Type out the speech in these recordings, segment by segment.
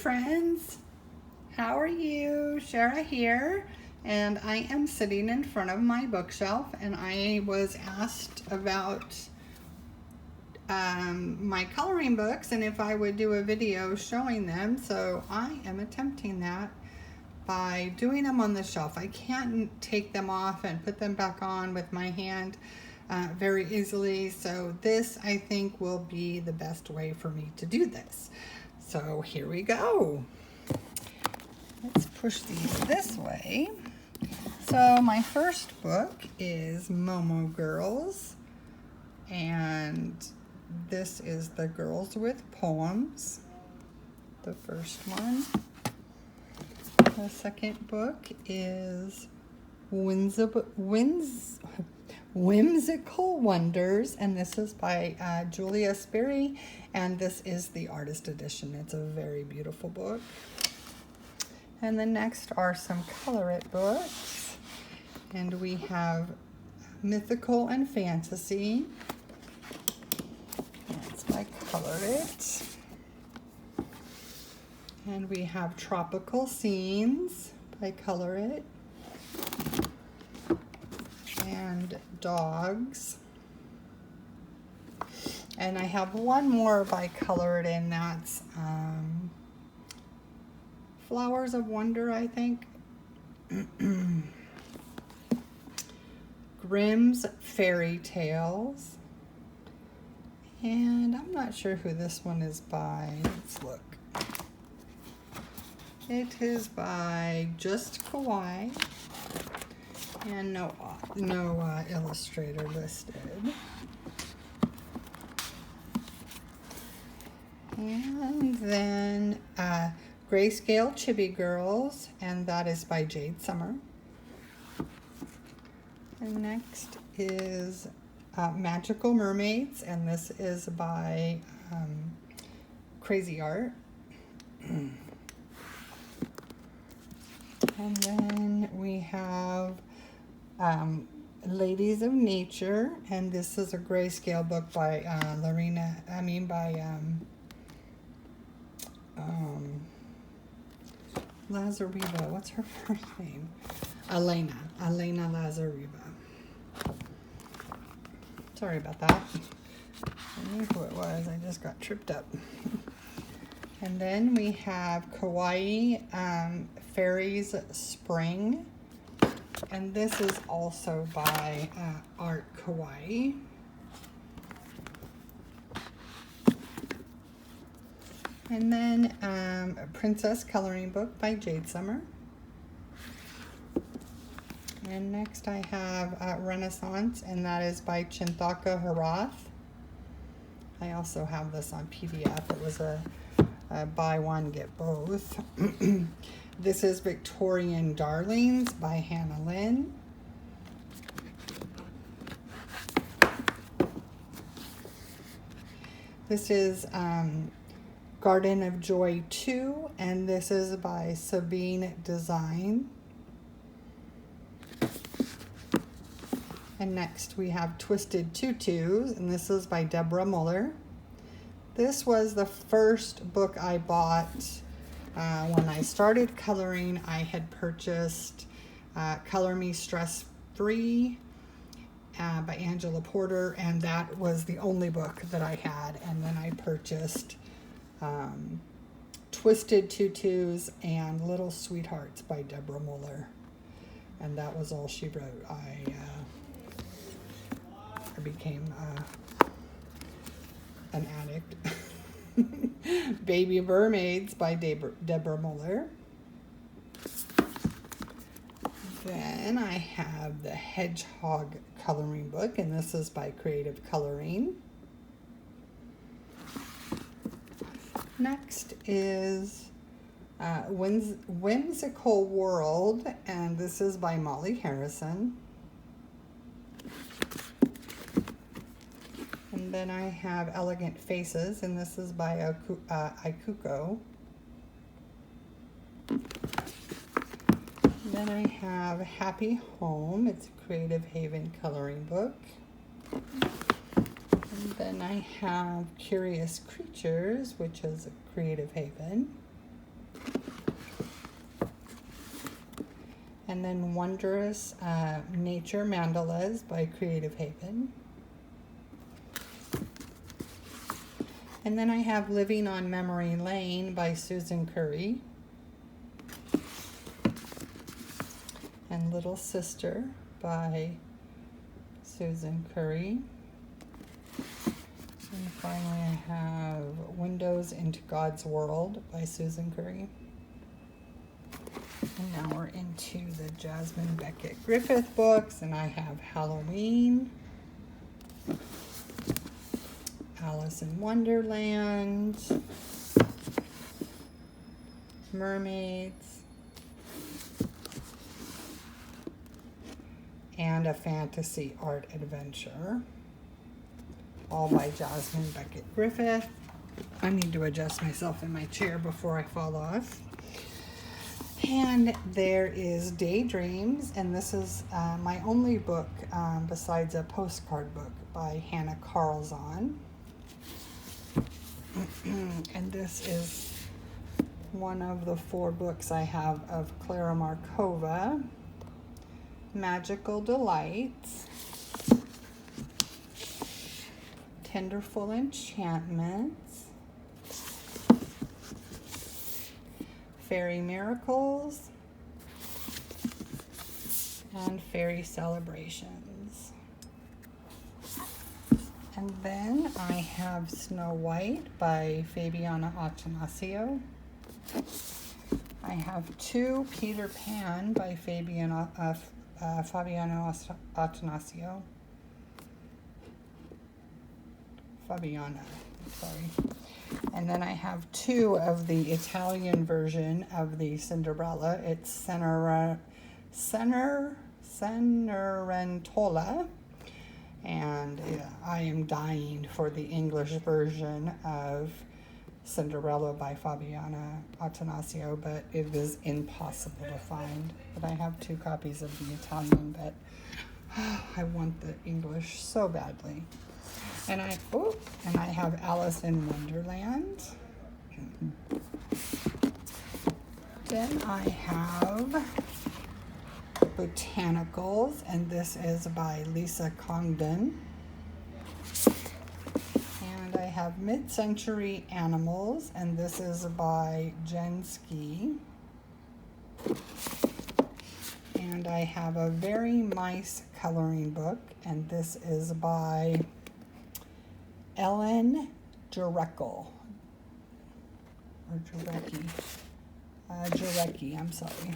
friends, how are you? Shara here, and I am sitting in front of my bookshelf, and I was asked about my coloring books and if I would do a video showing them, so I am attempting that by doing them on the shelf. I can't take them off and put them back on with my hand very easily, so this I think will be the best way for me to do this. So here we go. Let's push these this way. So my first book is Momo Girls, and this is the Girls with Poems, the first one. The second book is Whimsical Wonders, and this is by Julia Sperry, and this is the artist edition. It's a very beautiful book. And the next are some Color It books, and we have Mythical and Fantasy. That's by Color It. And we have Tropical Scenes by Color It. And Dogs. And I have one more by Color It, and that's Flowers of Wonder, I think. Grimm's Fairy Tales. And I'm not sure who this one is by. Let's look. It is by Just Kawaii, and no illustrator listed. And then Grayscale Chibi Girls, and that is by Jade Summer. And next is Magical Mermaids, and this is by Crazy Art. And then we have Ladies of Nature, and this is a grayscale book by Lazariba. What's her first name? Elena Lazariba. Sorry about that. I knew who it was. I just got tripped up. And then we have Kawaii Fairies Spring, and this is also by Art Kawaii. And then a Princess Coloring Book by Jade Summer. And next I have Renaissance, and that is by Chintaka Harath. I also have this on PDF. It was a buy one, get both. This is Victorian Darlings by Hannah Lynn. This is Garden of Joy 2, and this is by Sabine Design. And next we have Twisted Tutus, and this is by Deborah Muller. This was the first book I bought when I started coloring. I had purchased Color Me Stress Free by Angela Porter, and that was the only book that I had. And then I purchased Twisted Tutus and Little Sweethearts by Deborah Muller, and that was all she wrote. I became an addict. Baby Mermaids by Deborah Muller. Then I have the Hedgehog Coloring Book, and this is by Creative Coloring. Next is Whimsical World, and this is by Molly Harrison. And then I have Elegant Faces, and this is by Ikuko. Then I have Happy Home. It's a Creative Haven coloring book. And then I have Curious Creatures, which is a Creative Haven. And then Wondrous Nature Mandalas by Creative Haven. And then I have Living on Memory Lane by Susan Curry. And Little Sister by Susan Curry. And finally I have Windows into God's World by Susan Curry. And now we're into the Jasmine Beckett Griffith books, and I have Halloween, Alice in Wonderland, Mermaids, and a fantasy art adventure, all by Jasmine Beckett Griffith. I need to adjust myself in my chair before I fall off. And there is Daydreams, and this is my only book besides a postcard book by Hannah Carlzon. And this is one of the 4 books I have of Clara Markova. Magical Delights, Tenderful Enchantments, Fairy Miracles, and Fairy Celebrations. And then I have Snow White by Fabiana Attanasio. I have 2 Peter Pan by Fabiana Attanasio. Fabiana, sorry. And then I have 2 of the Italian version of the Cinderella. It's Cenerentola. And I am dying for the English version of Cinderella by Fabiana Attanasio, but it is impossible to find. But I have 2 copies of the Italian, but I want the English so badly. And I have Alice in Wonderland. Then I have Botanicals, and this is by Lisa Congdon. And I have Mid-Century Animals, and this is by Jen Ski. And I have a Very Mice coloring book, and this is by Ellen Jarecki, or Jarecki. Jarecki, I'm sorry.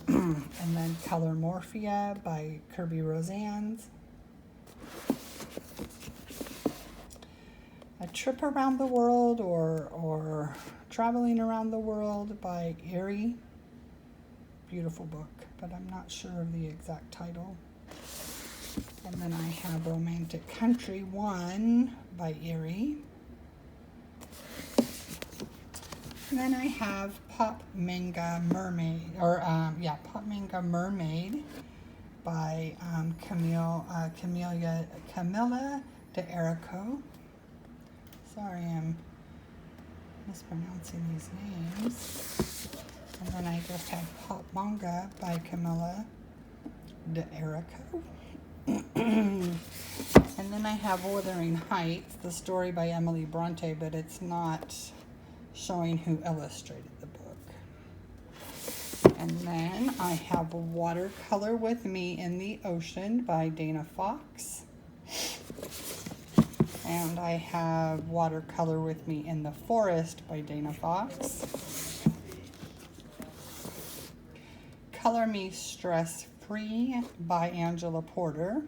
And then Color Morphia by Kirby Rosannes. A Trip Around the World, or Traveling Around the World by Erie. Beautiful book, but I'm not sure of the exact title. And then I have Romantic Country 1 by Erie. And then I have Pop Manga Mermaid, Pop Manga Mermaid by Camilla de Erico. Sorry, I'm mispronouncing these names. And then I just have Pop Manga by Camilla de Erico. And then I have Wuthering Heights, the story by Emily Bronte, but it's not showing who illustrated the book. And then I have Watercolor with Me in the Ocean by Dana Fox. And I have Watercolor with Me in the Forest by Dana Fox. Color Me Stress Free by Angela Porter.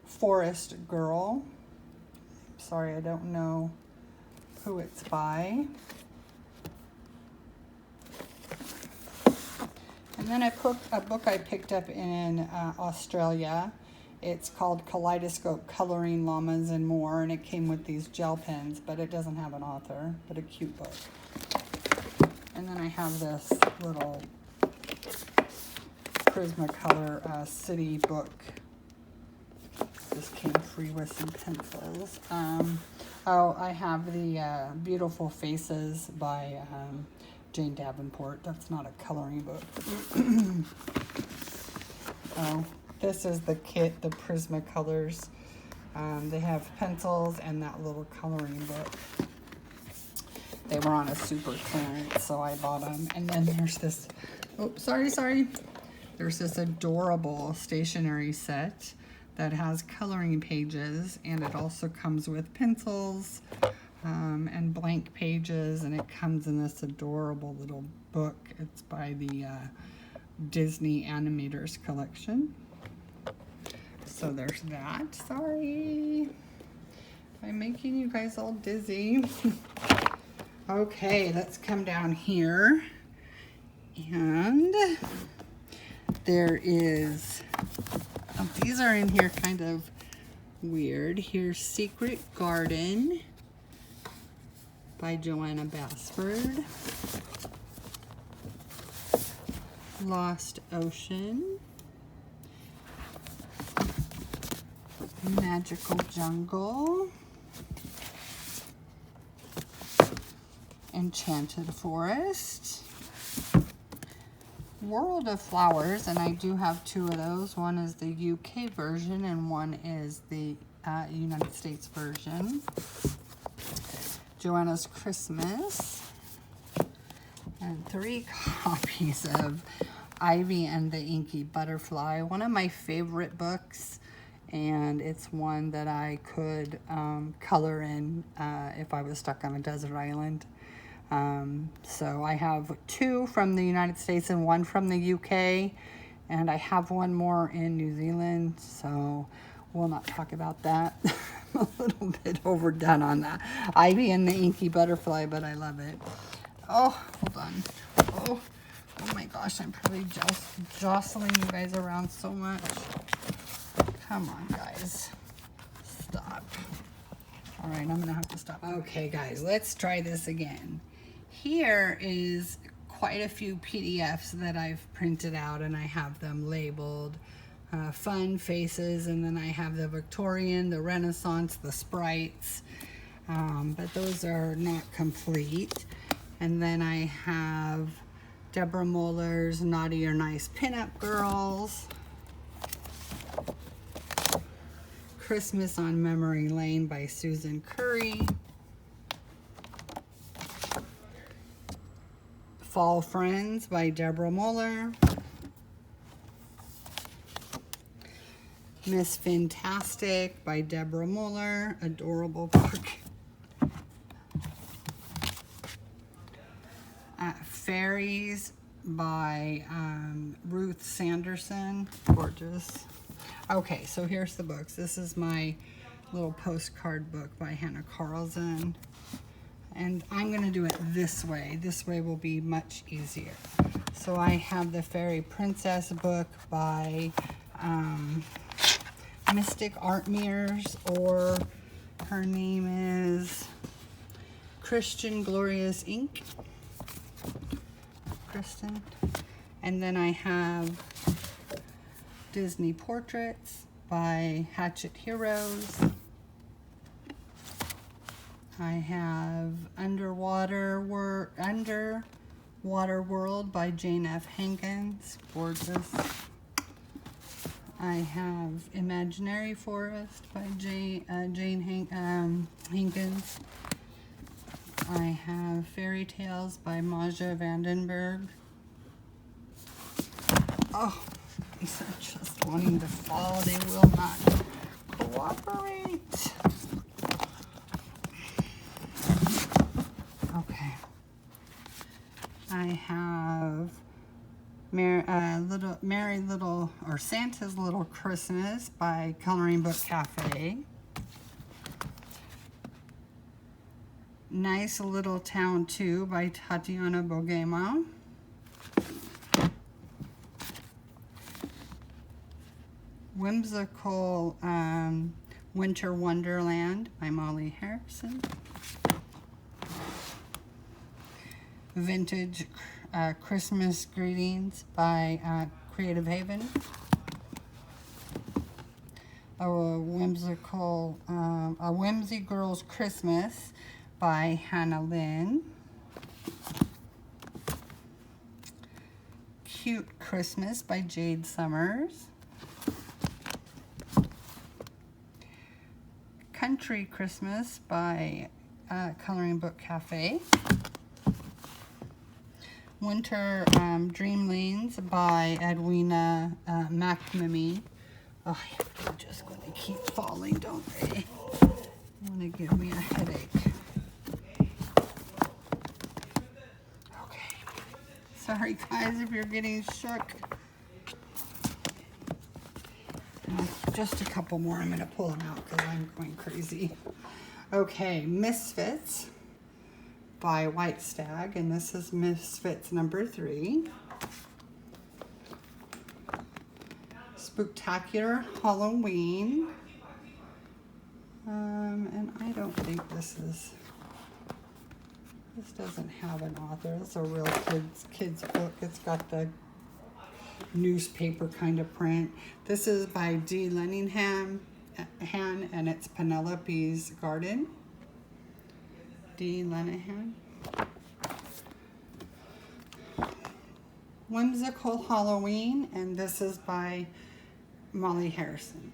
Forest Girl. Sorry, I don't know who it's by. And then I put a book I picked up in Australia. It's called Kaleidoscope Coloring Llamas and More, and it came with these gel pens, but it doesn't have an author, but a cute book. And then I have this little Prismacolor city book. This came free with some pencils. I have the Beautiful Faces by Jane Davenport. That's not a coloring book. Oh, this is the kit, the Prismacolors. They have pencils and that little coloring book. They were on a super clearance, so I bought them. And then there's this, oh, sorry. There's this adorable stationery set that has coloring pages, and it also comes with pencils and blank pages, and it comes in this adorable little book. It's by the Disney Animators collection. So there's that. Sorry, I'm making you guys all dizzy. Okay, let's come down here, and there is, oh, these are in here kind of weird. Here's Secret Garden by Joanna Basford. Lost Ocean. Magical Jungle. Enchanted Forest. World of Flowers, and I do have two of those. One is the UK version and one is the United States version. Joanna's Christmas. And 3 copies of Ivy and the Inky Butterfly. One of my favorite books, and it's one that I could color in if I was stuck on a desert island. So I have 2 from the United States and 1 from the UK, and I have 1 more in New Zealand, so we'll not talk about that. I'm a little bit overdone on that. Ivy and the Inky Butterfly, but I love it. Oh, hold on. Oh my gosh, I'm probably jostling you guys around so much. Come on, guys. Stop. All right, I'm gonna have to stop. Okay, guys, let's try this again. Here is quite a few PDFs that I've printed out, and I have them labeled fun faces, and then I have the Victorian, the Renaissance, the sprites, but those are not complete. And then I have Deborah Muller's Naughty or Nice Pinup Girls, Christmas on Memory Lane by Susan Curry, Fall Friends by Deborah Muller, Miss Fantastic by Deborah Muller, adorable book. Fairies by Ruth Sanderson, gorgeous. Okay, so here's the books. This is my little postcard book by Hannah Carlson. And I'm gonna do it this way. This way will be much easier. So I have the Fairy Princess book by Mystic Art Mirrors, or her name is Christian Glorious Ink. Kristen. And then I have Disney Portraits by Hatchet Heroes. I have Underwater World by Jane F. Hankins, gorgeous. I have Imaginary Forest by Jane Hankins. I have Fairy Tales by Maja Vandenberg. Oh, these are just wanting to fall. They will not cooperate. Okay. I have Santa's Little Christmas by Coloring Book Cafe. Nice Little Town 2 by Tatiana Bogema. Whimsical Winter Wonderland by Molly Harrison. Vintage Christmas Greetings by Creative Haven. A Whimsy Girl's Christmas by Hannah Lynn. Cute Christmas by Jade Summers. Country Christmas by Coloring Book Cafe. Winter Dreamlings by Edwina McNamee. Oh, they're just going to keep falling, don't they? Want to give me a headache. Okay. Sorry, guys, if you're getting shook. Just a couple more. I'm going to pull them out because I'm going crazy. Okay, Misfits by White Stag, and this is Misfits number 3. Spooktacular Halloween. And I don't think this doesn't have an author. It's a real kids book. It's got the newspaper kind of print. This is by D. Lenningham, and it's Penelope's Garden. D. Lenningham. Whimsical Halloween, and this is by Molly Harrison.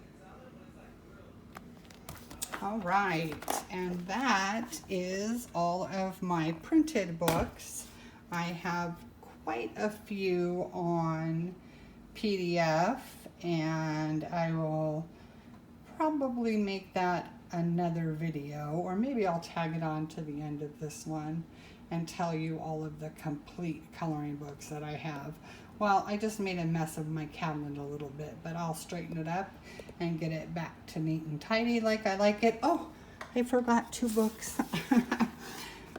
All right, and that is all of my printed books. I have quite a few on PDF, and I will probably make that another video, or maybe I'll tag it on to the end of this one and tell you all of the complete coloring books that I have. Well, I just made a mess of my cabinet a little bit, but I'll straighten it up and get it back to neat and tidy like I like it. Oh, I forgot 2 books.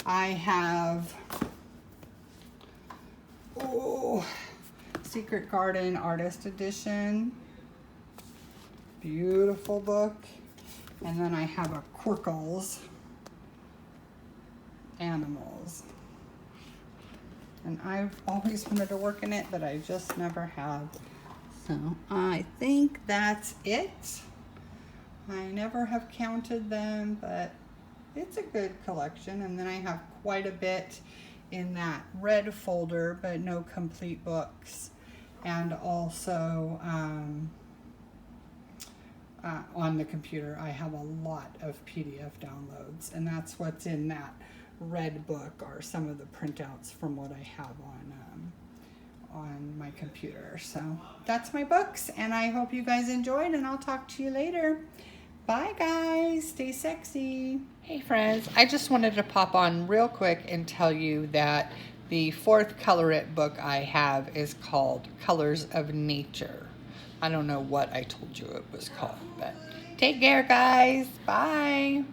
I have Secret Garden Artist Edition. Beautiful book. And then I have a Quirkles Animals. And I've always wanted to work in it, but I just never have. So I think that's it. I never have counted them, but it's a good collection. And then I have quite a bit in that red folder, but no complete books. And also on the computer, I have a lot of PDF downloads, and that's what's in that red book, are some of the printouts from what I have on my computer. So that's my books, and I hope you guys enjoyed, and I'll talk to you later. Bye guys, stay sexy. Hey friends, I just wanted to pop on real quick and tell you that the 4th Color It book I have is called Colors of Nature. I don't know what I told you it was called, but take care guys, bye.